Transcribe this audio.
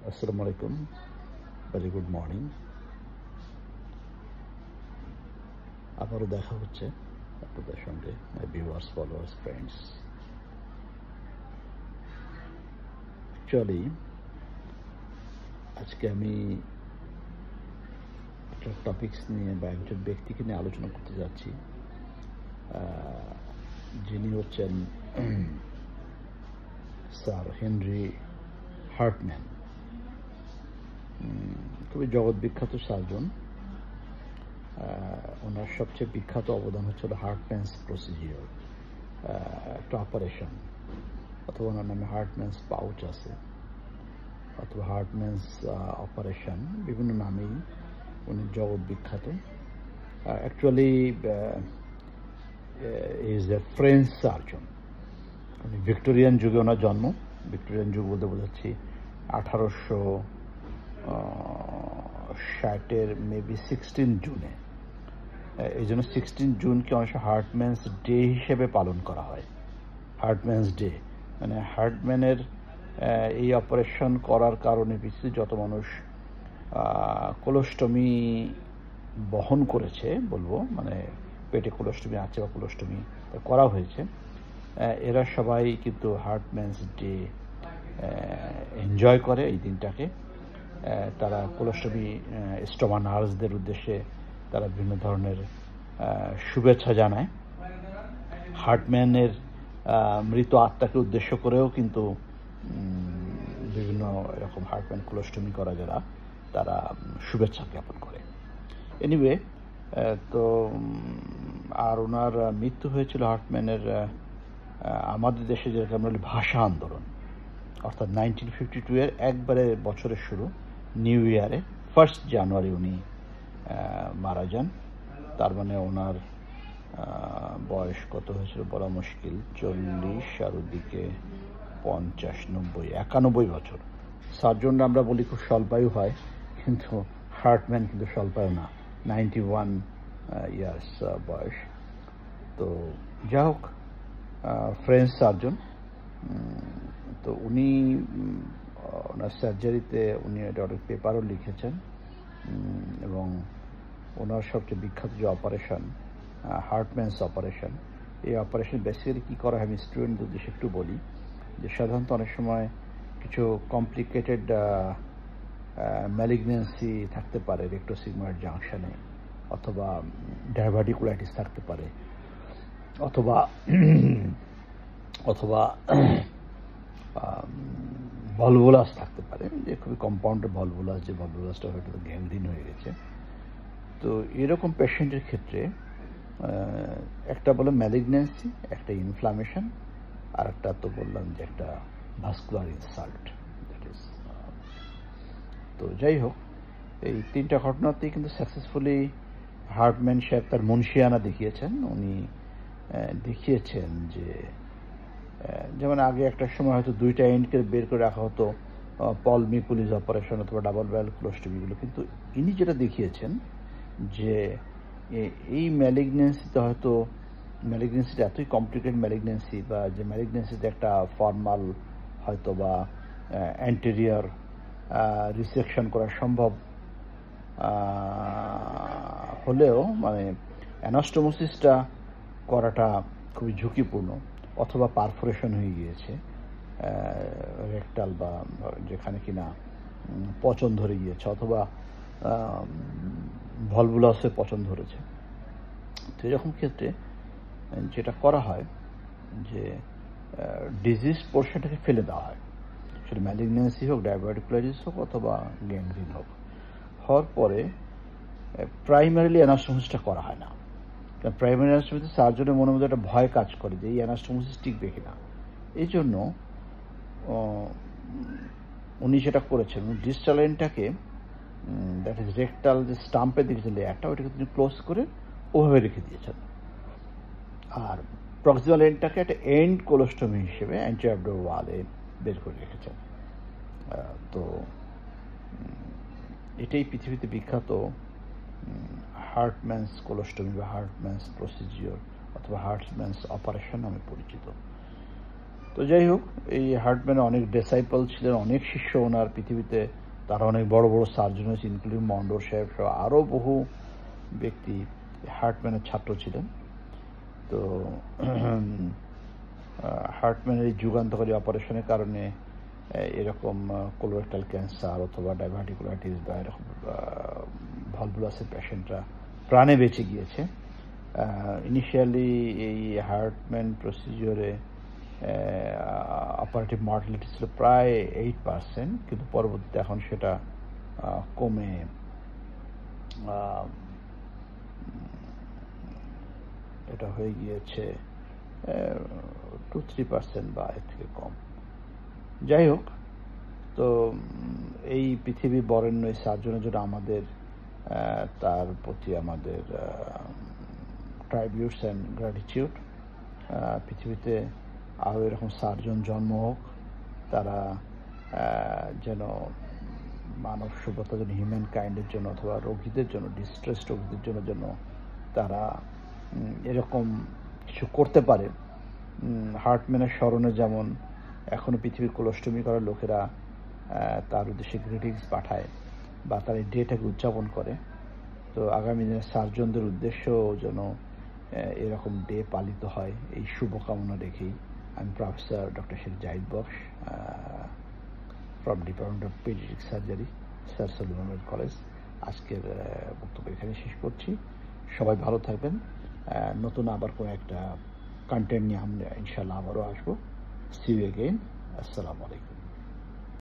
আসসালামু আলাইকুম, very good morning. আবারও দেখা হচ্ছে আপনাদের সঙ্গে, মাই ভিউয়ার্স, ফলোয়ার্স, ফ্রেন্ডস। অ্যাকচুয়ালি আজকে আমি একটা টপিকস নিয়ে বা একজন ব্যক্তিকে নিয়ে আলোচনা করতে যাচ্ছি, যিনি হচ্ছেন স্যার হেনরি হার্টম্যান। খুবই জগৎ বিখ্যাত সার্জন। ওনার সবচেয়ে বিখ্যাত অবদান হচ্ছিল হার্টম্যানস প্রসিজিওর, একটা অপারেশন, অথবা ওনার নামে হার্টম্যানস পাউচ আছে, অথবা হার্টম্যানস অপারেশন, বিভিন্ন নামেই উনি জগৎ বিখ্যাত। Actually is a French surgeon. উনি ভিক্টোরিয়ান যুগে ওনার জন্ম। ভিক্টোরিয়ান যুগ বলতে বোঝাচ্ছি 1860-এর মেবি 16 জুনে। এই জন্য 16 জুনকে অনেক হার্টম্যানস ডে হিসেবে পালন করা হয়। হার্টম্যানস ডে মানে হার্টম্যানের এই অপারেশন করার কারণে পৃথিবীতে যত মানুষ কোলোস্টমি বহন করেছে, বলবো মানে পেটে কোলোস্টমি আছে বা কোলোস্টমি করা হয়েছে, এরা সবাই কিন্তু হার্টম্যানস ডে এনজয় করে এই দিনটাকে। তারা কোলোস্টমি স্টোমা নার্সদের উদ্দেশ্যে তারা বিভিন্ন ধরনের শুভেচ্ছা জানায়। হার্টম্যানের মৃত আত্মাকে উদ্দেশ্য করেও কিন্তু বিভিন্ন এরকম হার্টম্যান কোলোস্টমি করা যারা তারা শুভেচ্ছা জ্ঞাপন করে। এনিওয়ে, তো আর ওনার মৃত্যু হয়েছিল হার্টম্যানের আমাদের দেশে যেটাকে আমরা বলি ভাষা আন্দোলন, অর্থাৎ 1952-এর একবারে বছরের শুরু, নিউ ইয়ারে 1 জানুয়ারি উনি মারা যান। তার মানে ওনার বয়স কত হয়েছিল বলা মুশকিল, 40 আর ওদিকে 50, 90, 91 বছর। সার্জনরা আমরা বলি খুব স্বল্পায়ু হয়, কিন্তু হার্টম্যান কিন্তু স্বল্পায়ু না, 91 ইয়ার্স বয়স। তো যা হোক, ফ্রেঞ্চ সার্জন। তো উনি ওনার সার্জারিতে উনি এটা অনেক পেপারও লিখেছেন, এবং ওনার সবচেয়ে বিখ্যাত যে অপারেশন হার্টম্যানস অপারেশন, এই অপারেশন বেসিক্যালি কী করা হয় আমি স্টুডেন্টদের উদ্দেশ্যে একটু বলি। যে সাধারণত অনেক সময় কিছু কমপ্লিকেটেড ম্যালিগনেন্সি থাকতে পারে রেক্টোসিগময়েড জাংশনে, অথবা ডাইভার্টিকুলাইটিস থাকতে পারে, অথবা অথবা ভলভুলাস থাকতে পারে, যে খুবই কম্পাউন্ডেড ভলভুলাস, যে ভলভুলাসটা হয়তো গ্যাংগ্রিন হয়ে গেছে। তো এরকম পেশেন্টের ক্ষেত্রে একটা বলে ম্যালিগনেন্সি, একটা ইনফ্লামেশন, আর একটা তো বললাম যে একটা ভাস্কুলার ইনসাল্ট, দ্যাট ইজ। তো যাই হোক, এই তিনটা ঘটনাতেই কিন্তু সাকসেসফুলি হার্টম্যান সাহেব তার মুন্সিয়ানা দেখিয়েছেন। উনি দেখিয়েছেন যে যেমন আগে একটা সময় হয়তো দুইটা এন্ডকে বের করে রাখা হতো, পল মিকুলিস অপারেশন অথবা ডাবল ব্যারেল কোলোস্টমিগুলো, কিন্তু ইনি যেটা দেখিয়েছেন যে এই ম্যালিগনেন্সিতে হয়তো ম্যালিগনেন্সিটা এতই কমপ্লিকেটেড ম্যালিগনেন্সি, বা যে ম্যালিগনেন্সিতে একটা ফর্মাল হয়তো বা অ্যান্টেরিয়র রিসেকশন করা সম্ভব হলেও মানে অ্যানাস্টোমোসিসটা করাটা খুবই ঝুঁকিপূর্ণ, অথবা পারফোরেশন হয়ে গিয়েছে রেকটাল, বা যেখানে কিনা পচন ধরে গিয়েছে, অথবা ভলভুলাসে পচন ধরেছে। তো এরকম ক্ষেত্রে যেটা করা হয় যে ডিজিজ পোর্শনটাকে ফেলে দেওয়া হয়, সেটা ম্যালিগনেন্সি হোক, ডায়াবেটিকুলাইটিস হোক, অথবা গ্যাংগ্রিন হোক। হওয়ার পরে প্রাইমারিলি অ্যানাস্টোমোসিসটা করা হয় না, কারণ প্রাইমারি অ্যানাস্টোমোসিস সার্জনের মনের মধ্যে একটা ভয় কাজ করে যে এই অ্যানাস্টোমোসিস টিকবে কিনা। এই জন্য উনি যেটা করেছেন, ডিস্টাল এন্ডটাকে, দ্যাট ইজ রেকটাল যে স্টাম্পের দিকে যে লেয়ারটা, ওইটাকে তিনি ক্লোজ করে ওভাবে রেখে দিয়েছেন, আর প্রক্সিমাল এন্ডটাকে একটা এন্ড কোলোস্টমি হিসেবে অ্যান্টিঅ্যাবডোর ওয়ালে বের করে রেখেছেন। তো এটাই পৃথিবীতে বিখ্যাত হার্টম্যানস কোলোস্টমি বা হার্টম্যানস প্রসিজিওর অথবা হার্টম্যানস অপারেশন নামে পরিচিত। তো যাই হোক, এই হার্টম্যানের অনেক ডিসাইপল ছিলেন, অনেক শিষ্য ওনার পৃথিবীতে। তারা অনেক বড় বড় সার্জন হয়েছে, ইনক্লুডিং মন্ডোর সাহেব সহ আরও বহু ব্যক্তি হার্টম্যানের ছাত্র ছিলেন। তো হার্টম্যানের এই যুগান্তকারী অপারেশনের কারণে এরকম কোলোরেক্টাল ক্যান্সার অথবা ডাইভার্টিকুলাইটিস বা এরকম ভালভুলাসের পেশেন্টরা প্রাণে বেঁচে গিয়েছে। ইনিশিয়ালি এই হার্টম্যান প্রসিজিওরে অপারেটিভ মর্টালিটি ছিল প্রায় 8%, কিন্তু পরবর্তীতে এখন সেটা কমে এটা হয়ে গিয়েছে 2-3% বা এর থেকে কম। যাই হোক, তো এই পৃথিবী বরেণ্য এই সার্জনের জন্য আমাদের তার প্রতি আমাদের ট্রাইবিউটস অ্যান্ড গ্র্যাটিটিউড। পৃথিবীতে আরও এরকম সার্জন জন্ম হোক, তারা যেন মানব সভ্যতার জন্য, হিউম্যান কাইন্ডের জন্য অথবা রোগীদের জন্য, ডিস্ট্রেস রোগীদের জন্য যেন তারা এরকম কিছু করতে পারে। হার্টম্যানের স্মরণে যেমন এখনও পৃথিবীর কোলোস্টমি করার লোকেরা তার উদ্দেশ্যে গ্রিটিংস পাঠায় বা তার এই ডেটাকে উদযাপন করে, তো আগামী দিনে সার্জনদের উদ্দেশ্যেও যেন এরকম ডে পালিত হয়, এই শুভকামনা রেখেই আমি professor doctor Sheikh Zahid box from department of paediatric surgery, sir Salimullah medical college আজকের বক্তব্য এখানে শেষ করছি। সবাই ভালো থাকবেন। নতুন আবার কোনো একটা কন্টেন্ট নিয়ে আমরা ইনশাল্লাহ আবারও আসবো। See you again. আসসালামু আলাইকুম।